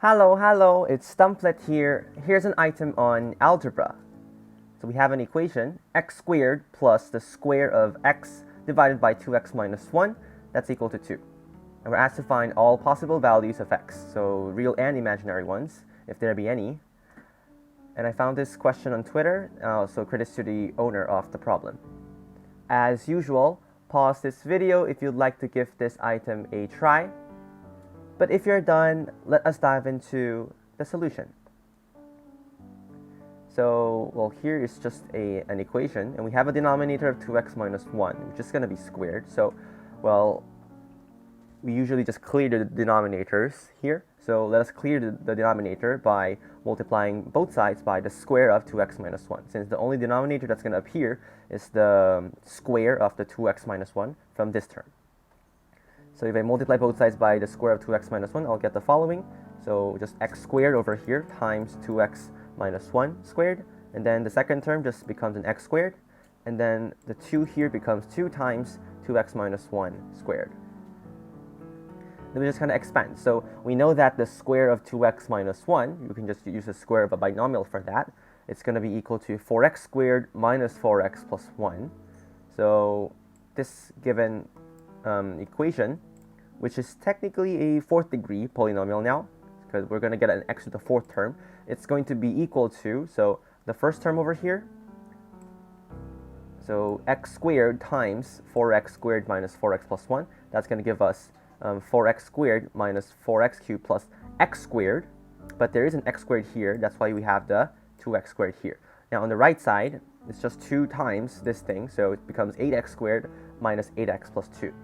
Hello, it's Dumplet here. Here's an item on algebra. So we have an equation, x squared plus the square of x divided by 2x minus 1, that's equal to 2. And we're asked to find all possible values of x, so real and imaginary ones, if there be any. And I found this question on Twitter, so credits to the owner of the problem. As usual, pause this video if you'd like to give this item a try. But if you're done, let us dive into the solution. So, well, here is just an equation, and we have a denominator of 2x minus 1, which is going to be squared. So, well, we usually just clear the denominators here. So let us clear the denominator by multiplying both sides by the square of 2x minus 1, since the only denominator that's going to appear is the square of the 2x minus 1 from this term. So if I multiply both sides by the square of 2x minus 1, I'll get the following. So just x squared over here times 2x minus 1 squared. And then the second term just becomes an x squared. And then the 2 here becomes 2 times 2x minus 1 squared. Then we just kind of expand. So we know that the square of 2x minus 1, you can just use the square of a binomial for that. It's going to be equal to 4x squared minus 4x plus 1. So this given equation, which is technically a fourth degree polynomial now, because we're going to get an x to the fourth term, it's going to be equal to, so the first term over here, so x squared times 4x squared minus 4x plus 1, that's going to give us 4x squared minus 4x cubed plus x squared, but there is an x squared here, that's why we have the 2x squared here. Now on the right side, it's just 2 times this thing, so it becomes 8x squared minus 8x plus 2.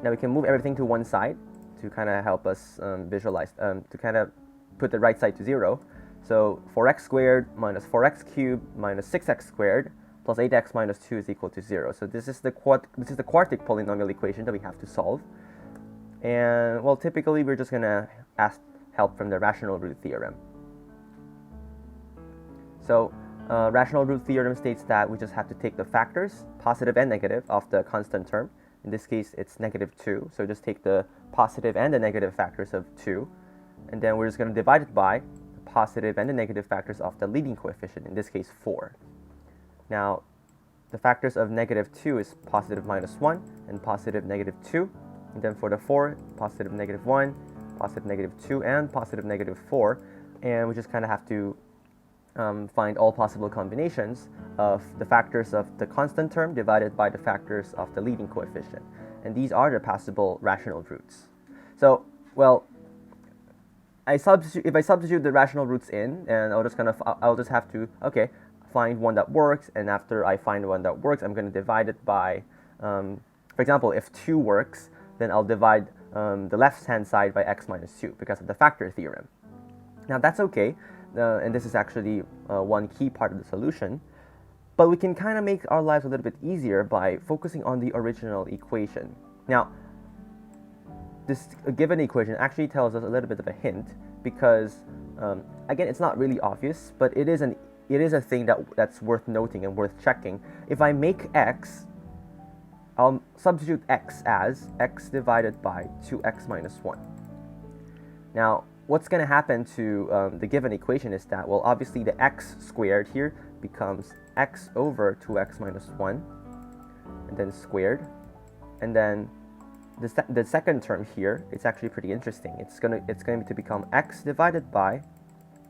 Now we can move everything to one side to kind of help us visualize, to kind of put the right side to 0. So 4x squared minus 4x cubed minus 6x squared plus 8x minus 2 is equal to 0. So this is the quartic polynomial equation that we have to solve. And well, typically we're just going to ask help from the rational root theorem. So rational root theorem states that we just have to take the factors, positive and negative, of the constant term. In this case, it's negative 2, so just take the positive and the negative factors of 2, and then we're just going to divide it by the positive and the negative factors of the leading coefficient, in this case 4. Now, the factors of negative 2 is positive minus 1 and positive negative 2, and then for the 4, positive negative 1, positive negative 2, and positive negative 4, and we just kind of have to find all possible combinations of the factors of the constant term divided by the factors of the leading coefficient. And these are the possible rational roots. So, well, if I substitute the rational roots in, and I'll just have to, find one that works, and after I find one that works, I'm going to divide it by, for example, if 2 works, then I'll divide the left-hand side by x minus 2 because of the factor theorem. Now that's okay. And this is actually one key part of the solution, but we can kind of make our lives a little bit easier by focusing on the original equation. Now, this given equation actually tells us a little bit of a hint because, again, it's not really obvious, but it is a thing that's worth noting and worth checking. If I make x, I'll substitute x as x divided by 2x minus 1. Now, what's going to happen to the given equation is that, well, obviously the x squared here becomes x over 2x minus 1, and then squared. And then the second term here, it's actually pretty interesting. It's going to become x divided by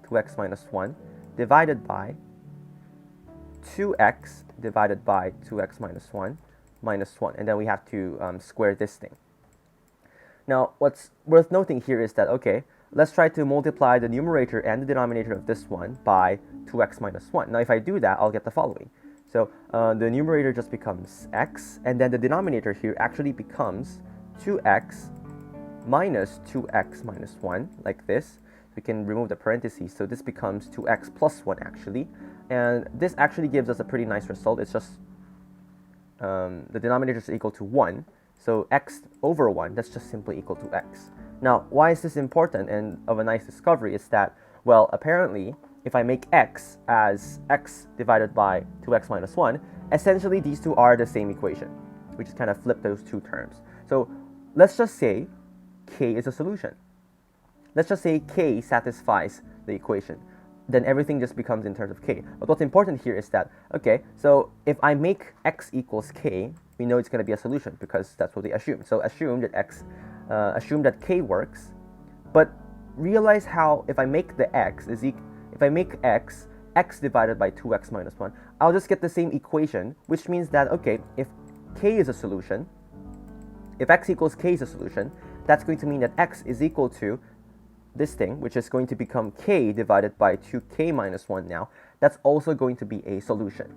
2x minus 1 divided by 2x divided by 2x minus 1 minus 1. And then we have to square this thing. Now, what's worth noting here is that, okay, let's try to multiply the numerator and the denominator of this one by 2x minus 1. Now, if I do that, I'll get the following. So the numerator just becomes x, and then the denominator here actually becomes 2x minus 2x minus 1, like this. We can remove the parentheses, so this becomes 2x plus 1, actually. And this actually gives us a pretty nice result. It's just the denominator is equal to 1, so x over 1, that's just simply equal to x. Now, why is this important and of a nice discovery is that, well, apparently, if I make x as x divided by 2x minus 1, essentially these two are the same equation. We just kind of flip those two terms. So let's just say k is a solution. let's just say k satisfies the equation. Then everything just becomes in terms of k. But what's important here is that, okay, so if I make x equals k, we know it's going to be a solution because that's what we assume. So assume that k works, but realize how if I make the x if I make x divided by 2x minus 1, I'll just get the same equation, which means that, okay, if k is a solution, if x equals k is a solution, that's going to mean that x is equal to this thing, which is going to become k divided by 2k minus 1 now. That's also going to be a solution.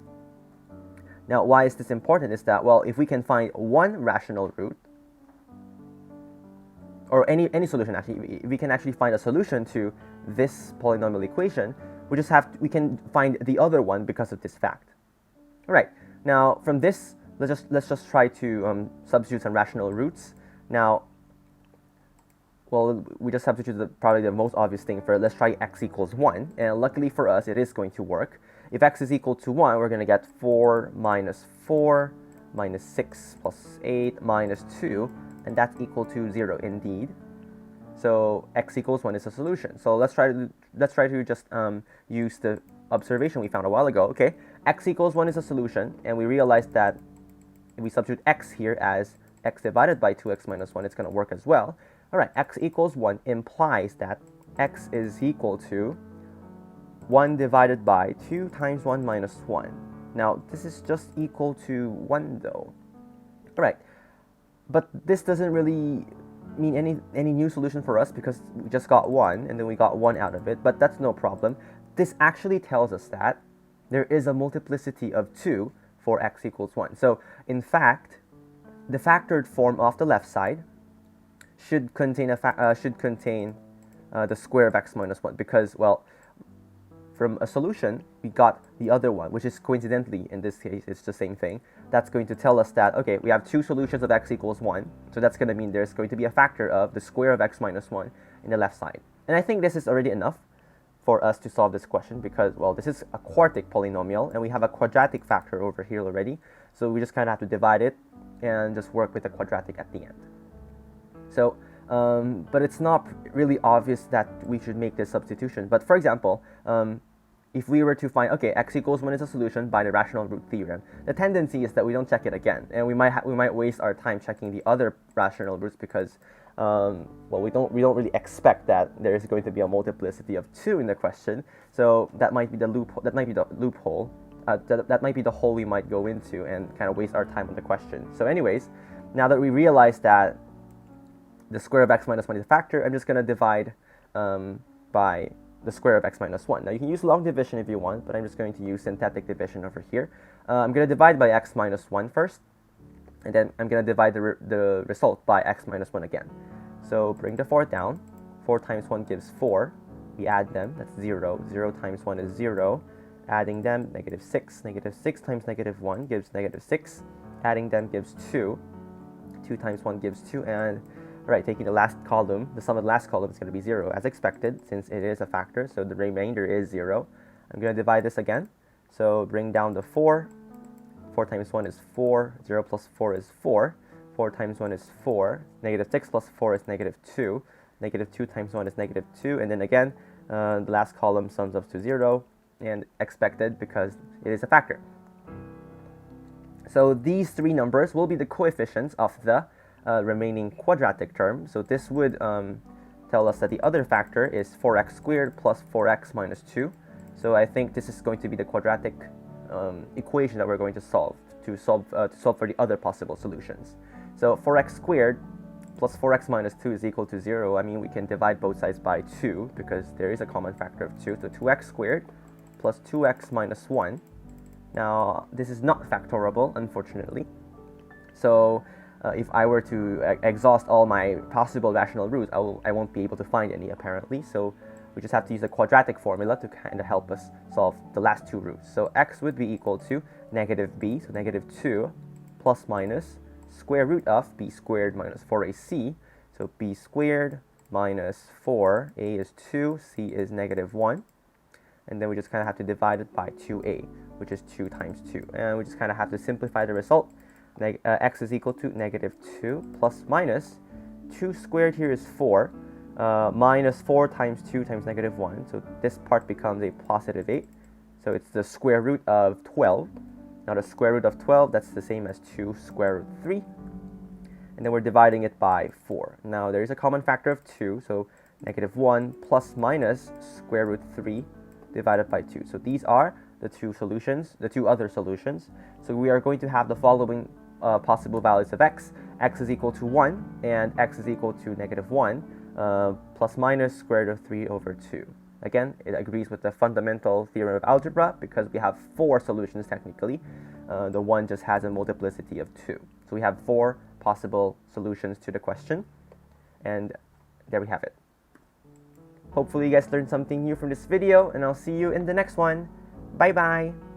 Now, why is this important is that, well, if we can find one rational root, or any solution actually, if we can actually find a solution to this polynomial equation, we can find the other one because of this fact. All right, now from this, let's just try to substitute some rational roots. Now, well, we just substitute probably the most obvious thing for, let's try x equals 1, and luckily for us, it is going to work. If x is equal to 1, we're going to get 4 minus 6 plus 8 minus 2, and that's equal to 0 indeed. So x equals 1 is a solution. So let's try to just use the observation we found a while ago. Okay, x equals 1 is a solution, and we realized that if we substitute x here as x divided by 2x minus 1, it's going to work as well. All right, x equals 1 implies that x is equal to 1 divided by 2 times 1 minus 1. Now, this is just equal to 1 though. All right, but this doesn't really mean any new solution for us because we just got 1 and then we got 1 out of it, but that's no problem. This actually tells us that there is a multiplicity of 2 for x equals 1. So, in fact, the factored form of the left side should contain the square of x minus 1 because, well, from a solution, we got the other one, which is coincidentally, in this case, it's the same thing. That's going to tell us that, okay, we have two solutions of x equals 1, so that's going to mean there's going to be a factor of the square of x minus 1 in the left side. And I think this is already enough for us to solve this question because, well, this is a quartic polynomial, and we have a quadratic factor over here already, so we just kind of have to divide it and just work with the quadratic at the end. So, but it's not really obvious that we should make this substitution. But for example, if we were to find, okay, x equals 1 is a solution by the rational root theorem, the tendency is that we don't check it again, and we might waste our time checking the other rational roots because, well, we don't really expect that there is going to be a multiplicity of 2 in the question. So that might be the loophole. That might be the hole we might go into and kind of waste our time on the question. So, anyways, now that we realize that the square of x minus 1 is a factor, I'm just going to divide by the square of x minus 1. Now, you can use long division if you want, but I'm just going to use synthetic division over here. I'm going to divide by x minus 1 first, and then I'm going to divide the result by x minus 1 again. So bring the 4 down. 4 times 1 gives 4. We add them. That's 0. 0 times 1 is 0. Adding them, negative 6. Negative 6 times negative 1 gives negative 6. Adding them gives 2. 2 times 1 gives 2, and right, taking the last column, the sum of the last column is going to be 0, as expected, since it is a factor, so the remainder is 0. I'm going to divide this again, so bring down the 4. 4 times 1 is 4, 0 plus 4 is 4, 4 times 1 is 4, negative 6 plus 4 is negative 2, negative 2 times 1 is negative 2, and then again, the last column sums up to 0, and expected because it is a factor. So these three numbers will be the coefficients of the remaining quadratic term. So this would tell us that the other factor is 4x squared plus 4x minus 2. So I think this is going to be the quadratic equation that we're going to solve for the other possible solutions. So 4x squared plus 4x minus 2 is equal to 0. I mean, we can divide both sides by 2 because there is a common factor of 2. So 2x squared plus 2x minus 1. Now, this is not factorable, unfortunately. So if I were to exhaust all my possible rational roots, I won't be able to find any, apparently. So we just have to use a quadratic formula to kind of help us solve the last two roots. So x would be equal to negative b, so negative 2, plus minus square root of b squared minus 4ac. So b squared minus 4, a is 2, c is negative 1. And then we just kind of have to divide it by 2a, which is 2 times 2. And we just kind of have to simplify the result. X is equal to negative 2 plus minus 2 squared here is 4. minus 4 times 2 times negative 1. So this part becomes a positive 8. So it's the square root of 12. Now the square root of 12, that's the same as 2 square root 3. And then we're dividing it by 4. Now there is a common factor of 2, so negative 1 plus minus square root 3 divided by 2. So these are the two solutions, the two other solutions. So we are going to have the following possible values of x. X is equal to 1 and x is equal to negative 1 plus minus square root of 3 over 2. Again, it agrees with the fundamental theorem of algebra because we have 4 solutions technically. The one just has a multiplicity of 2. So we have 4 possible solutions to the question. And there we have it. Hopefully you guys learned something new from this video, and I'll see you in the next one. Bye bye!